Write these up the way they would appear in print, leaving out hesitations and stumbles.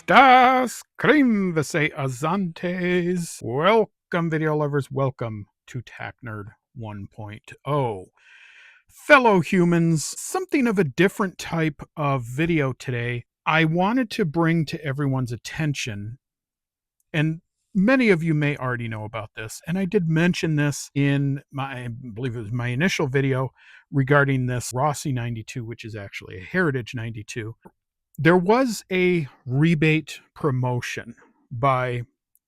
estás? Crínvese azantes. Welcome, video lovers. Welcome to Tac Nerd 1.0. Fellow humans, something of a different type of video today. I wanted to bring to everyone's attention, and many of you may already know about this, and I did mention this in I believe it was my initial video regarding this Rossi 92, which is actually a Heritage 92. There was a rebate promotion by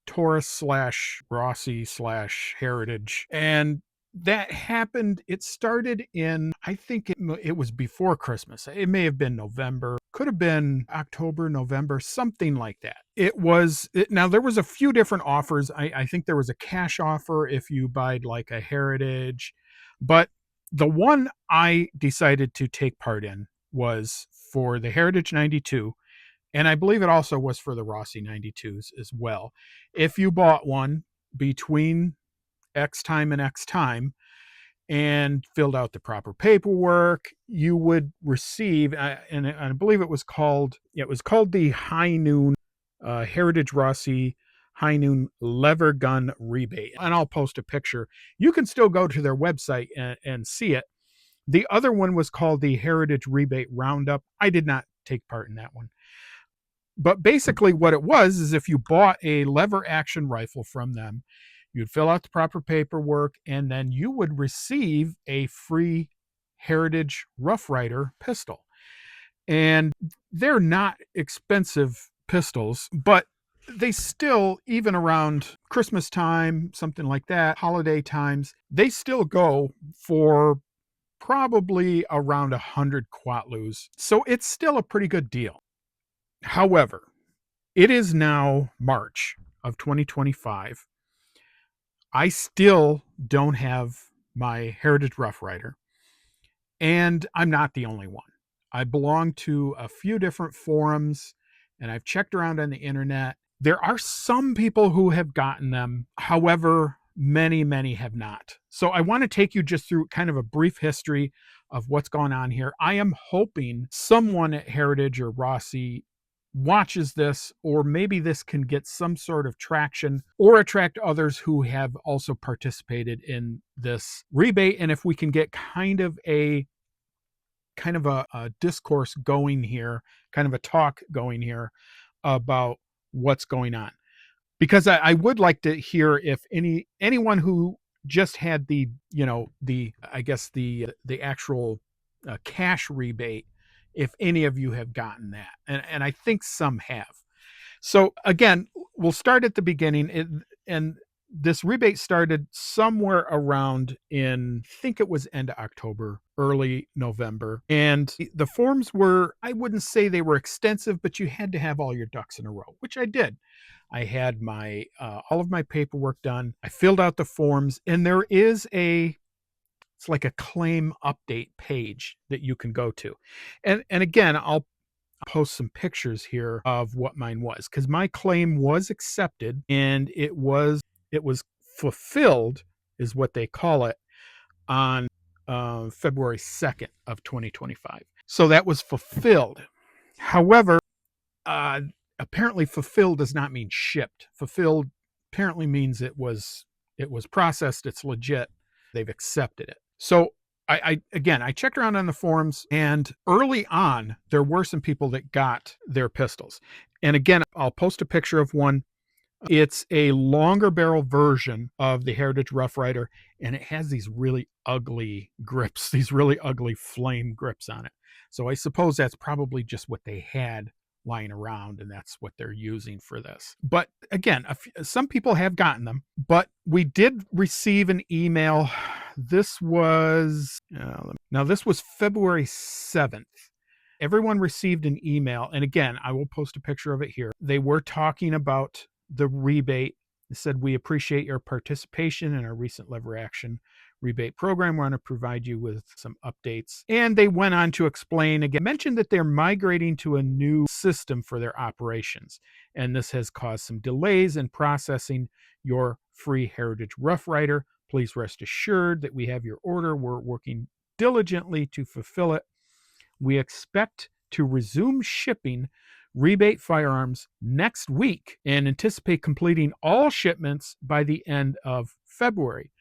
Taurus slash Rossi slash Heritage, and that happened. It started in, I think it was before Christmas. It may have been November, could have been October, November, something like that. Now there was a few different offers. I think there was a cash offer if you buyed like a Heritage, but the one I decided to take part in was for the Heritage 92, and I believe it also was for the Rossi 92s as well. If you bought one between X time and X time and filled out the proper paperwork, you would receive, and I believe it was called the High Noon Heritage Rossi High Noon Lever Gun Rebate. And I'll post a picture. You can still go to their website and see it. The other one was called the Heritage Rebate Roundup. I did not take part in that one. But basically what it was is if you bought a lever action rifle from them, you'd fill out the proper paperwork, and then you would receive a free Heritage Rough Rider pistol. And they're not expensive pistols, but they still, even around Christmas time, something like that, holiday times, they still go for probably around 100 quatlus. So it's still a pretty good deal. However, it is now March of 2025. I still don't have my Heritage Rough Rider, and I'm not the only one. I belong to a few different forums, and I've checked around on the internet. There are some people who have gotten them. However, many have not. So I want to take you just through kind of a brief history of what's going on here. I am hoping someone at Heritage or Rossi watches this, or maybe this can get some sort of traction or attract others who have also participated in this rebate. And if we can get kind of a discourse going here, kind of a talk going here about what's going on, because I would like to hear if anyone who just had the actual cash rebate, if any of you have gotten that, and I think some have. So again, we'll start at the beginning, and this rebate started somewhere around in, I think it was end of October, early November. And the forms were, I wouldn't say they were extensive, but you had to have all your ducks in a row, which I did. I had my all of my paperwork done. I filled out the forms, and there is it's like a claim update page that you can go to. And again, I'll post some pictures here of what mine was, because my claim was accepted, and it was fulfilled, is what they call it, on February 2nd of 2025. So that was fulfilled. However, apparently fulfilled does not mean shipped. Fulfilled apparently means it was processed, it's legit, they've accepted it. So I checked around on the forums, and early on there were some people that got their pistols. And again, I'll post a picture of one. It's a longer barrel version of the Heritage Rough Rider, and it has these really ugly grips, these really ugly flame grips on it. So I suppose that's probably just what they had lying around, and that's what they're using for this. But again, some people have gotten them, but we did receive an email. This was February 7th. Everyone received an email, and again, I will post a picture of it here. They were talking about the rebate. They said, "We appreciate your participation in our recent lever action rebate program. We want to provide you with some updates." And they went on to explain again, mentioned that they're migrating to a new system for their operations, and this has caused some delays in processing your free Heritage Rough Rider. Please rest assured that we have your order. We're working diligently to fulfill it. We expect to resume shipping rebate firearms next week and anticipate completing all shipments by the end of February.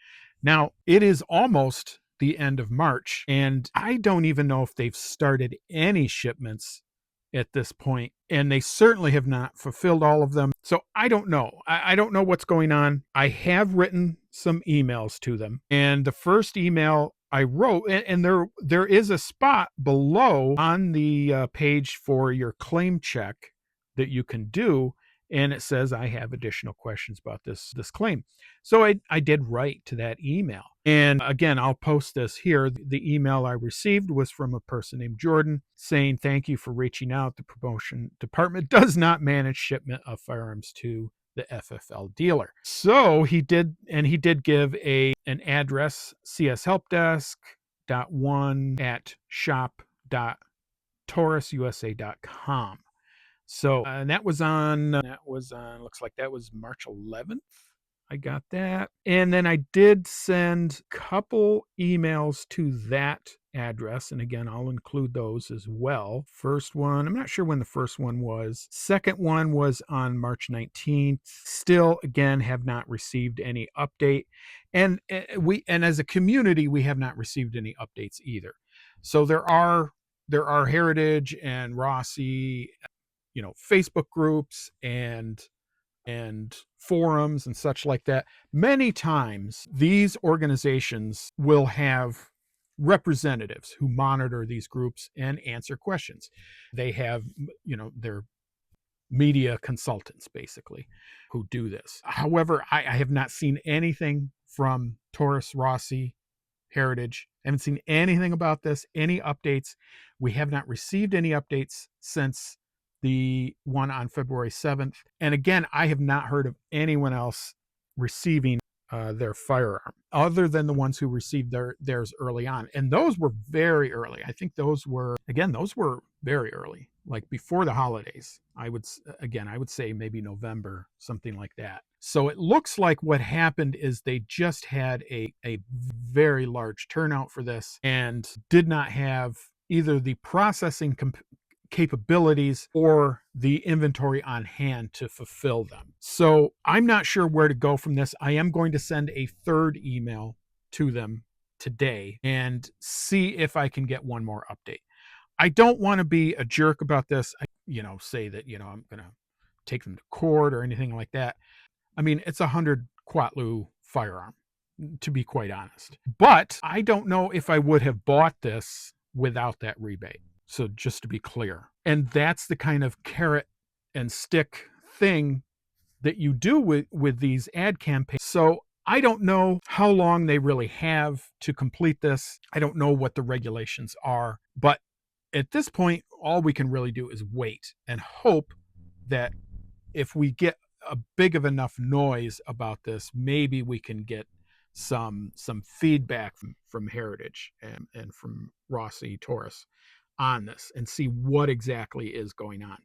Now, it is almost the end of March, and I don't even know if they've started any shipments at this point, and they certainly have not fulfilled all of them. So I don't know. I don't know what's going on. I have written some emails to them, and the first email I wrote, and there is a spot below on the page for your claim check that you can do, and it says I have additional questions about this claim. So I did write to that email. And again, I'll post this here. The email I received was from a person named Jordan saying, "Thank you for reaching out. The promotion department does not manage shipment of firearms to the FFL dealer." So he did, and he did give an address, cshelpdesk.1 at shop.taurususa.com. So, and that was on, looks like that was March 11th. I got that. And then I did send a couple emails to that address. And again, I'll include those as well. First one, I'm not sure when the first one was. Second one was on March 19th. Still, again, have not received any update. And and as a community, we have not received any updates either. So there are Heritage and Rossi, Facebook groups and forums and such like that. Many times these organizations will have representatives who monitor these groups and answer questions. They have, their media consultants basically who do this. However, I have not seen anything from Taurus, Rossi, Heritage. I haven't seen anything about this, any updates. We have not received any updates since the one on February 7th. And again, I have not heard of anyone else receiving their firearm other than the ones who received theirs early on. And those were very early. I think those were very early, like before the holidays. I would say maybe November, something like that. So it looks like what happened is they just had a very large turnout for this and did not have either the processing capabilities or the inventory on hand to fulfill them. So I'm not sure where to go from this. I am going to send a third email to them today and see if I can get one more update. I don't want to be a jerk about this. Say that, I'm going to take them to court or anything like that. I mean, it's a 100 Quatlu firearm, to be quite honest. But I don't know if I would have bought this without that rebate. So just to be clear. And that's the kind of carrot and stick thing that you do with these ad campaigns. So I don't know how long they really have to complete this. I don't know what the regulations are. But at this point, all we can really do is wait and hope that if we get a big of enough noise about this, maybe we can get some feedback from Heritage and from Rossi Taurus on this and see what exactly is going on.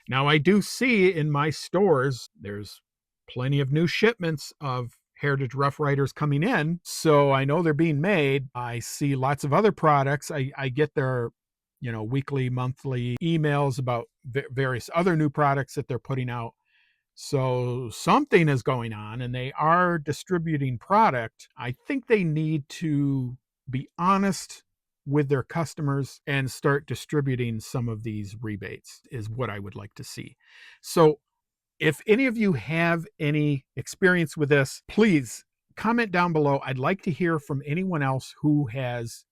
Now, I do see in my stores, there's plenty of new shipments of Heritage Rough Riders coming in. So I know they're being made. I see lots of other products. I get their, weekly, monthly emails about various other new products that they're putting out. So something is going on and they are distributing product. I think they need to be honest with their customers and start distributing some of these rebates is what I would like to see. So if any of you have any experience with this, please comment down below. I'd like to hear from anyone else who has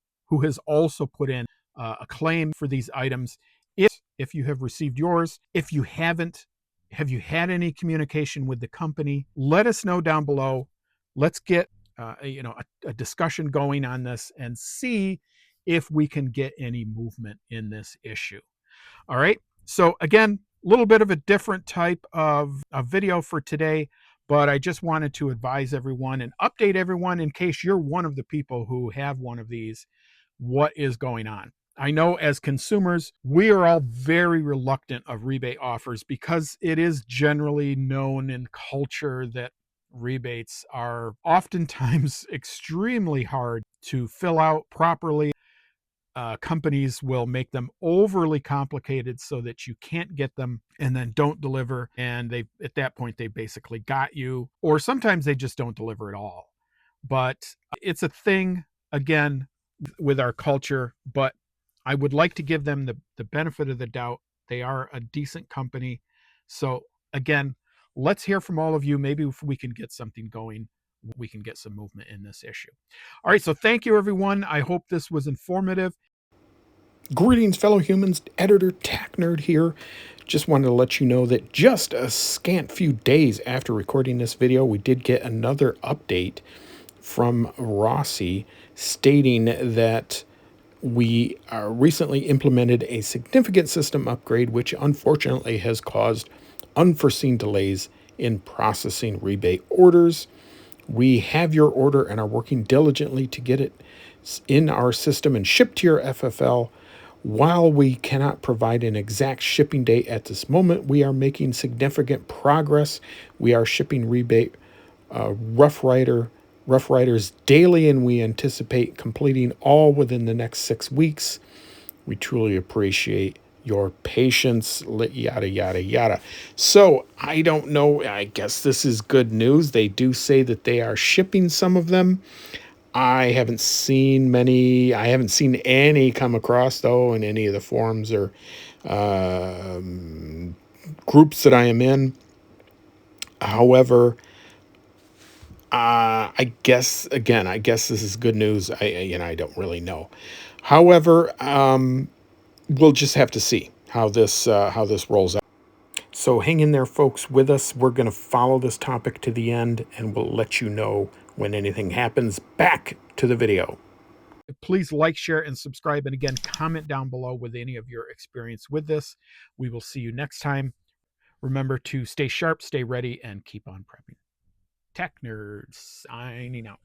also put in a claim for these items. If you have received yours, if you haven't, have you had any communication with the company? Let us know down below. Let's get a discussion going on this and see if we can get any movement in this issue. All right. So again, a little bit of a different type of a video for today, but I just wanted to advise everyone and update everyone in case you're one of the people who have one of these, what is going on. I know as consumers, we are all very reluctant of rebate offers because it is generally known in culture that rebates are oftentimes extremely hard to fill out properly. companies will make them overly complicated so that you can't get them and then don't deliver, and they at that point they basically got you, or sometimes they just don't deliver at all. But it's a thing, again, with our culture. But I would like to give them the benefit of the doubt. They are a decent company. So again, let's hear from all of you. Maybe if we can get something going, we can get some movement in this issue. All right, so thank you, everyone. I hope this was informative. Greetings, fellow humans. Editor Tack Nerd here. Just wanted to let you know that just a scant few days after recording this video, we did get another update from Rossi stating that we recently implemented a significant system upgrade, which unfortunately has caused unforeseen delays in processing rebate orders. We have your order and are working diligently to get it in our system and shipped to your FFL. While we cannot provide an exact shipping date at this moment, we are making significant progress. We are shipping rebate Rough Riders daily, and we anticipate completing all within the next 6 weeks. We truly appreciate your patience, yada, yada, yada. So I don't know. I guess this is good news. They do say that they are shipping some of them. I haven't seen many. I haven't seen any come across, though, in any of the forums or groups that I am in. However, I guess, again, I guess this is good news. I don't really know. However, we'll just have to see how this rolls out. So hang in there, folks, with us. We're going to follow this topic to the end, and we'll let you know when anything happens. Back to the video. Please like, share, and subscribe. And again, comment down below with any of your experience with this. We will see you next time. Remember to stay sharp, stay ready, and keep on prepping. Tech Nerds signing out.